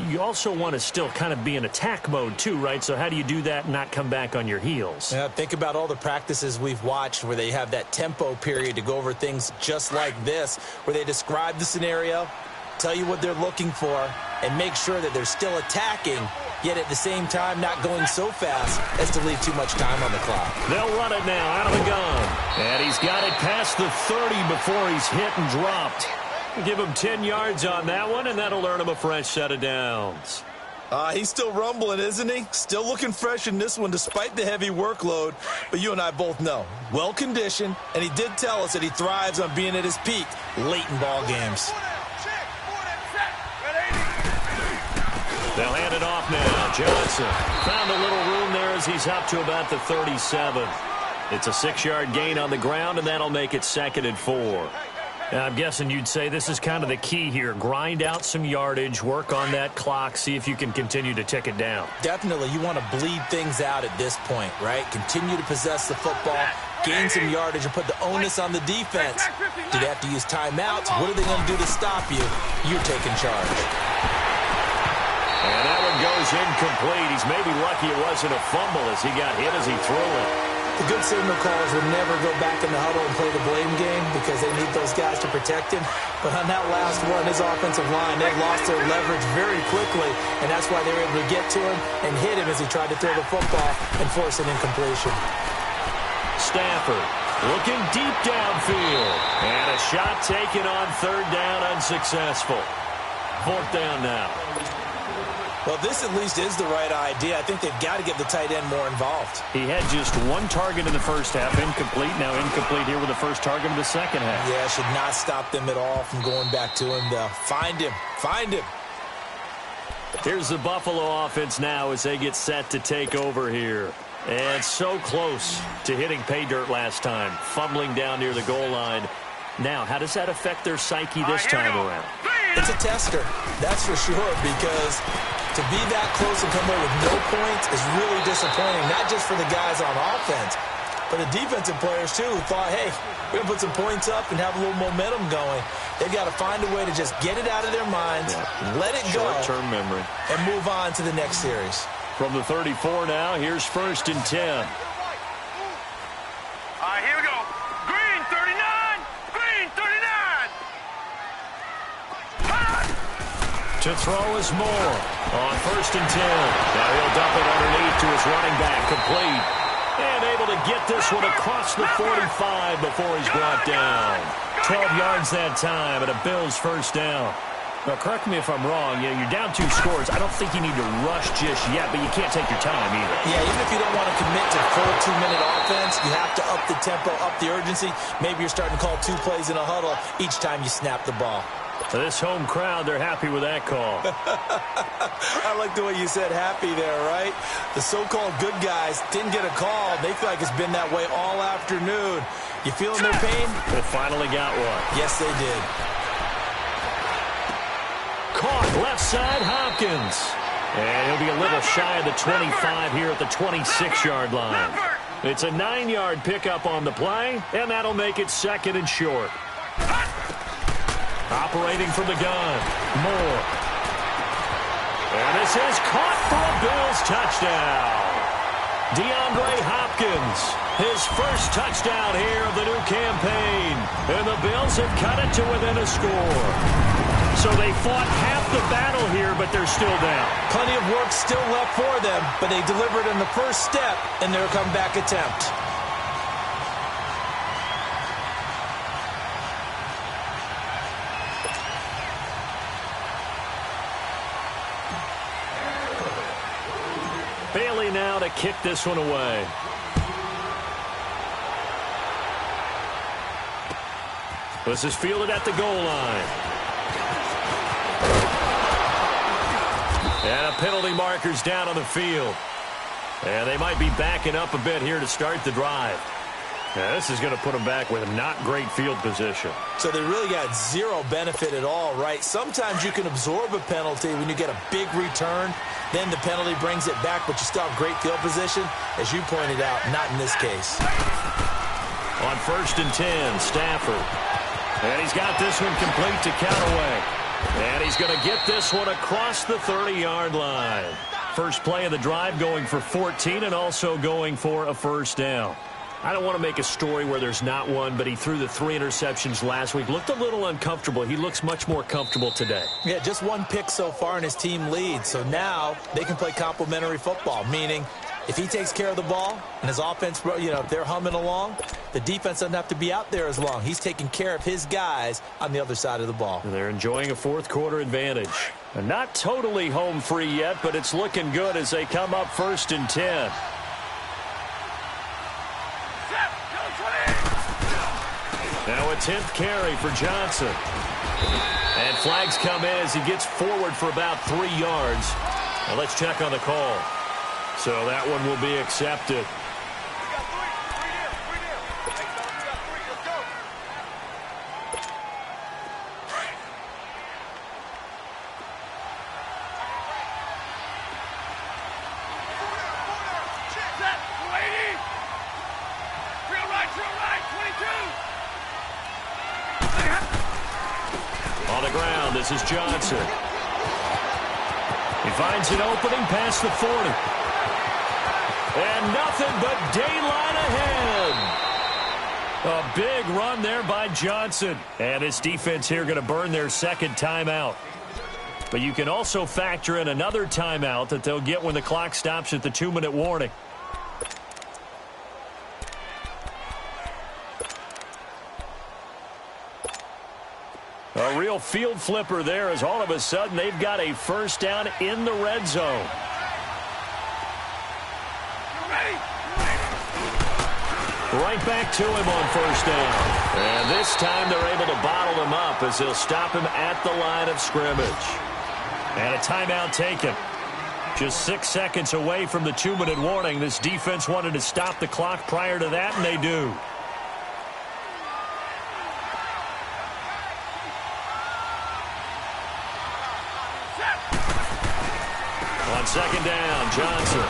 Speaker 3: you also want to still kind of be in attack mode too, right? So how do you do that and not come back on your heels?
Speaker 1: Yeah, think about all the practices we've watched where they have that tempo period to go over things just like this, where they describe the scenario, tell you what they're looking for, and make sure that they're still attacking, yet at the same time not going so fast as to leave too much time on the clock.
Speaker 3: They'll run it now out of the gun. And he's got it past the 30 before he's hit and dropped. Give him 10 yards on that one, and that'll earn him a fresh set of downs.
Speaker 1: He's still rumbling, isn't he? Still looking fresh in this one despite the heavy workload. But you and I both know, well-conditioned, and he did tell us that he thrives on being at his peak late in ball games.
Speaker 3: They'll hand it off now. Johnson found a little room there as he's up to about the 37. It's a 6-yard gain on the ground, and that'll make it 2nd and 4. Now, I'm guessing you'd say this is kind of the key here. Grind out some yardage, work on that clock, see if you can continue to tick it down.
Speaker 1: Definitely. You want to bleed things out at this point, right? Continue to possess the football, gain some yardage, and put the onus on the defense. Do they have to use timeouts? What are they going to do to stop you? You're taking charge.
Speaker 3: And that one goes incomplete. He's maybe lucky it wasn't a fumble as he got hit as he threw it.
Speaker 1: The good signal callers would never go back in the huddle and play the blame game because they need those guys to protect him. But on that last one, his offensive line, they lost their leverage very quickly, and that's why they were able to get to him and hit him as he tried to throw the football and force an incompletion.
Speaker 3: Stafford looking deep downfield. And a shot taken on 3rd down, unsuccessful. 4th down now.
Speaker 1: Well, this at least is the right idea. I think they've got to get the tight end more involved.
Speaker 3: He had just 1 target in the first half, incomplete. Now incomplete here with the first target of the second half.
Speaker 1: Yeah, should not stop them at all from going back to him, though. Find him. Find him.
Speaker 3: Here's the Buffalo offense now as they get set to take over here. And so close to hitting pay dirt last time, fumbling down near the goal line. Now, how does that affect their psyche this time around?
Speaker 1: It's a tester, that's for sure, because to be that close and come away with no points is really disappointing, not just for the guys on offense, but the defensive players, too, who thought, hey, we're going to put some points up and have a little momentum going. They've got to find a way to just get it out of their minds, let it go,
Speaker 3: short-term memory,
Speaker 1: and move on to the next series.
Speaker 3: From the 34 now, here's 1st and 10.
Speaker 4: All right, here we go. Green 39. Green 39.
Speaker 3: To throw is Moore on 1st and 10. Now he'll dump it underneath to his running back, complete. And able to get this one across the 45 before he's brought down. 12 yards that time, and a Bills 1st down. Now, correct me if I'm wrong. You know, you're down 2 scores. I don't think you need to rush just yet, but you can't take your time either.
Speaker 1: Yeah, even if you don't want to commit to full 2-minute offense, you have to up the tempo, up the urgency. Maybe you're starting to call 2 plays in a huddle each time you snap the ball.
Speaker 3: For this home crowd, they're happy with that call.
Speaker 1: I like the way you said happy there, right? The so-called good guys didn't get a call. They feel like it's been that way all afternoon. You feeling their pain?
Speaker 3: They finally got one.
Speaker 1: Yes, they did.
Speaker 3: Caught left side, Hopkins. And he'll be a little shy of the 25 here at the 26-yard line. It's a 9-yard pickup on the play, and that'll make it 2nd and short. Operating from the gun, Moore. And this is caught for a Bills touchdown. DeAndre Hopkins, his first touchdown here of the new campaign. And the Bills have cut it to within a score. So they fought half the battle here, but they're still down.
Speaker 1: Plenty of work still left for them, but they delivered in the first step in their comeback attempt.
Speaker 3: Bailey now to kick this one away. This is fielded at the goal line. And a penalty marker's down on the field. And they might be backing up a bit here to start the drive. Now, this is going to put them back with a not great field position.
Speaker 1: So they really got zero benefit at all, right? Sometimes you can absorb a penalty when you get a big return. Then the penalty brings it back, but you still have great field position. As you pointed out, not in this case.
Speaker 3: On 1st and 10, Stafford. And he's got this one complete to Callaway. And he's going to get this one across the 30-yard line. First play of the drive going for 14 and also going for a first down. I don't want to make a story where there's not one, but he threw the 3 interceptions last week. Looked a little uncomfortable. He looks much more comfortable today.
Speaker 1: Yeah, just 1 pick so far and his team leads. So now they can play complementary football, meaning if he takes care of the ball and his offense, you know, if they're humming along, the defense doesn't have to be out there as long. He's taking care of his guys on the other side of the ball.
Speaker 3: And they're enjoying a 4th quarter advantage. And not totally home free yet, but it's looking good as they come up 1st and 10. Now a 10th carry for Johnson. And flags come in as he gets forward for about 3 yards. Now let's check on the call. So that one will be accepted. On the ground, this is Johnson. He finds an opening past the 40. And nothing but daylight ahead. A big run there by Johnson. And his defense here going to burn their 2nd timeout. But you can also factor in another timeout that they'll get when the clock stops at the 2-minute warning. A real field flipper there as all of a sudden they've got a first down in the red zone. Right back to him on first down. And this time they're able to bottle him up as they'll stop him at the line of scrimmage. And a timeout taken. Just 6 seconds away from the 2-minute warning. This defense wanted to stop the clock prior to that, and they do. On 2nd down, Johnson.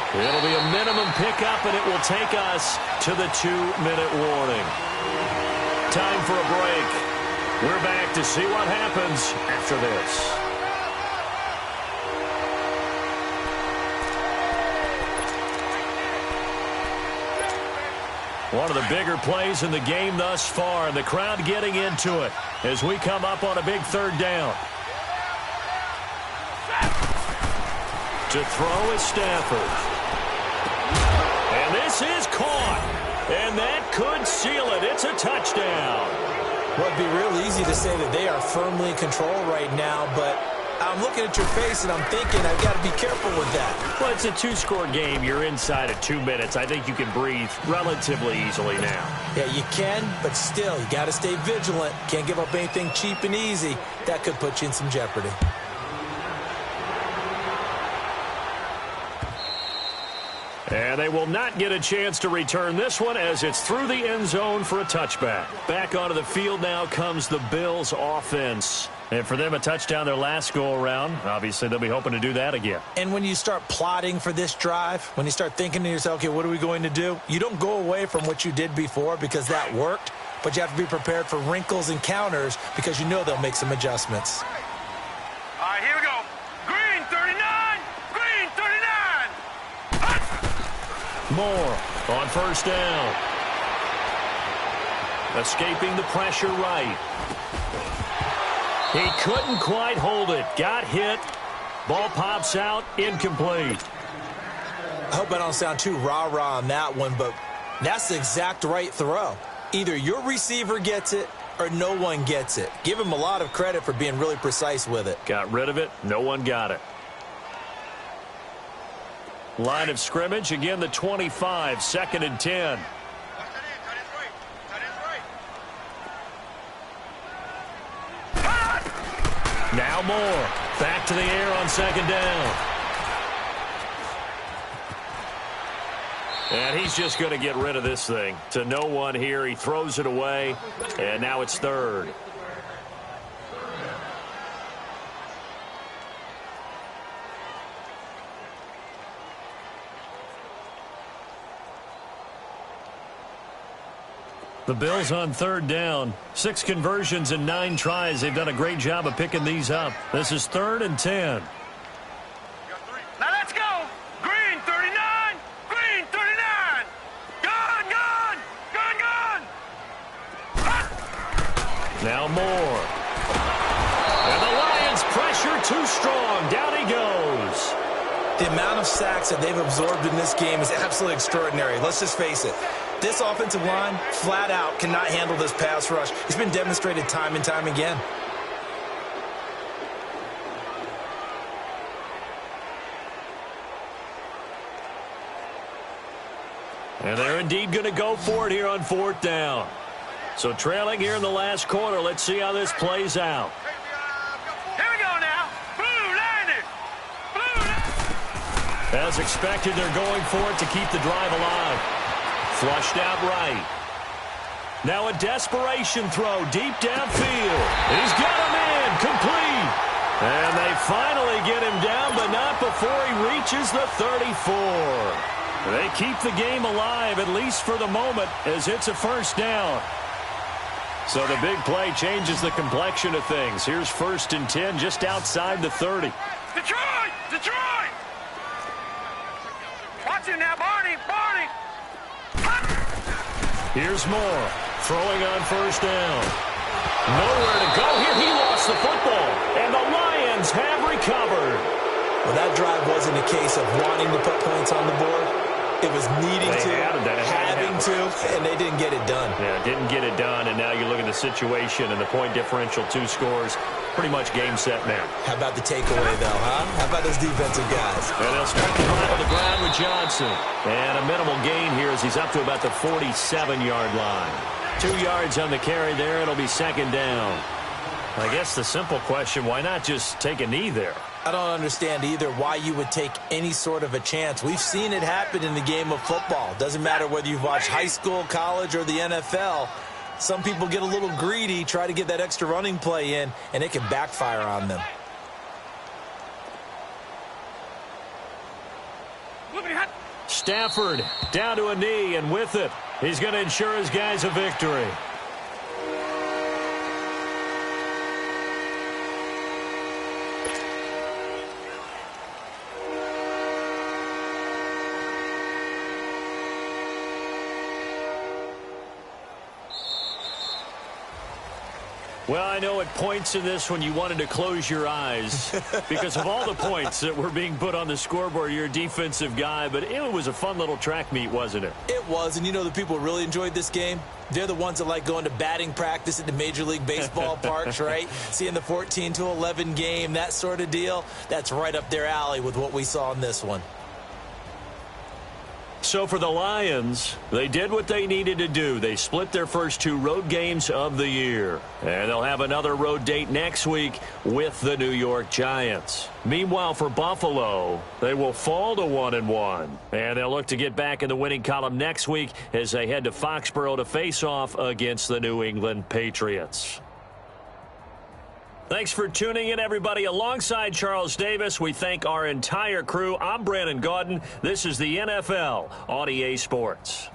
Speaker 3: It'll be a minimum pickup, and it will take us to the 2-minute warning. Time for a break. We're back to see what happens after this. One of the bigger plays in the game thus far, and the crowd getting into it as we come up on a big 3rd down. To throw is Stafford. And this is caught. And that could seal it. It's a touchdown.
Speaker 1: Well, it'd be real easy to say that they are firmly in control right now, but I'm looking at your face and I'm thinking I've got to be careful with that.
Speaker 3: Well, it's a two-score game. You're inside of 2 minutes. I think you can breathe relatively easily now.
Speaker 1: Yeah, you can, but still, you got to stay vigilant. Can't give up anything cheap and easy. That could put you in some jeopardy.
Speaker 3: And they will not get a chance to return this one as it's through the end zone for a touchback. Back onto the field now comes the Bills offense. And for them, a touchdown their last go-around. Obviously, they'll be hoping to do that again.
Speaker 1: And when you start plotting for this drive, when you start thinking to yourself, okay, what are we going to do? You don't go away from what you did before because that worked, but you have to be prepared for wrinkles and counters because you know they'll make some adjustments.
Speaker 4: All right, here we go. Green 39, green 39.
Speaker 3: Moore on first down. Escaping the pressure right. He couldn't quite hold it. Got hit. Ball pops out. Incomplete.
Speaker 1: I hope I don't sound too rah-rah on that one, but that's the exact right throw. Either your receiver gets it or no one gets it. Give him a lot of credit for being really precise with it.
Speaker 3: Got rid of it. No one got it. Line of scrimmage. Again, the 25. 2nd and 10. Now Moore. Back to the air on 2nd down. And he's just going to get rid of this thing. To no one here. He throws it away. And now it's 3rd. The Bills on 3rd down. 6 conversions and 9 tries. They've done a great job of picking these up. This is 3rd and 10.
Speaker 4: Now let's go. Green 39, green 39. Gun, gun, gun, gun.
Speaker 3: Now Moore. And the Lions pressure too strong. Down he goes.
Speaker 1: The amount of sacks that they've absorbed in this game is absolutely extraordinary. Let's just face it. This offensive line, flat out, cannot handle this pass rush. It's been demonstrated time and time again.
Speaker 3: And they're indeed going to go for it here on 4th down. So trailing here in the last quarter. Let's see how this plays out.
Speaker 4: Here we go now. Blue Lightning. Blue Lightning.
Speaker 3: As expected, they're going for it to keep the drive alive. Flushed out right. Now a desperation throw deep downfield. He's got him in. Complete. And they finally get him down, but not before he reaches the 34. They keep the game alive, at least for the moment, as it's a 1st down. So the big play changes the complexion of things. Here's 1st and 10 just outside the 30.
Speaker 4: Detroit, Detroit. Watch it now, Barney, Barney.
Speaker 3: Here's Moore, throwing on 1st down. Nowhere to go here. He lost the football, and the Lions have recovered.
Speaker 1: Well, that drive wasn't a case of wanting to put points on the board. It was needing to, having to, and they didn't get it done.
Speaker 3: Yeah, didn't get it done, and now you look at the situation and the point differential, 2 scores, pretty much game, set, now.
Speaker 1: How about the takeaway, though, huh? How about those defensive guys?
Speaker 3: And they'll start the drive on the ground with Johnson. And a minimal gain here as he's up to about the 47-yard line. 2 yards on the carry there. It'll be 2nd down. I guess the simple question, why not just take a knee there?
Speaker 1: I don't understand either why you would take any sort of a chance. We've seen it happen in the game of football. Doesn't matter whether you've watched high school, college, or the NFL. Some people get a little greedy, try to get that extra running play in, and it can backfire on them.
Speaker 3: Stafford down to a knee, and with it, he's going to ensure his guys a victory. Well, I know at points in this when you wanted to close your eyes because of all the points that were being put on the scoreboard. You're a defensive guy, but it was a fun little track meet, wasn't it?
Speaker 1: It was, and you know the people who really enjoyed this game? They're the ones that like going to batting practice at the Major League Baseball parks, right? Seeing the 14-11 game, that sort of deal. That's right up their alley with what we saw in this one.
Speaker 3: So for the Lions, they did what they needed to do. They split their first 2 road games of the year. And they'll have another road date next week with the New York Giants. Meanwhile, for Buffalo, they will fall to 1-1. And they'll look to get back in the winning column next week as they head to Foxborough to face off against the New England Patriots. Thanks for tuning in, everybody. Alongside Charles Davis, we thank our entire crew. I'm Brandon Gaudin. This is the NFL on EA Sports.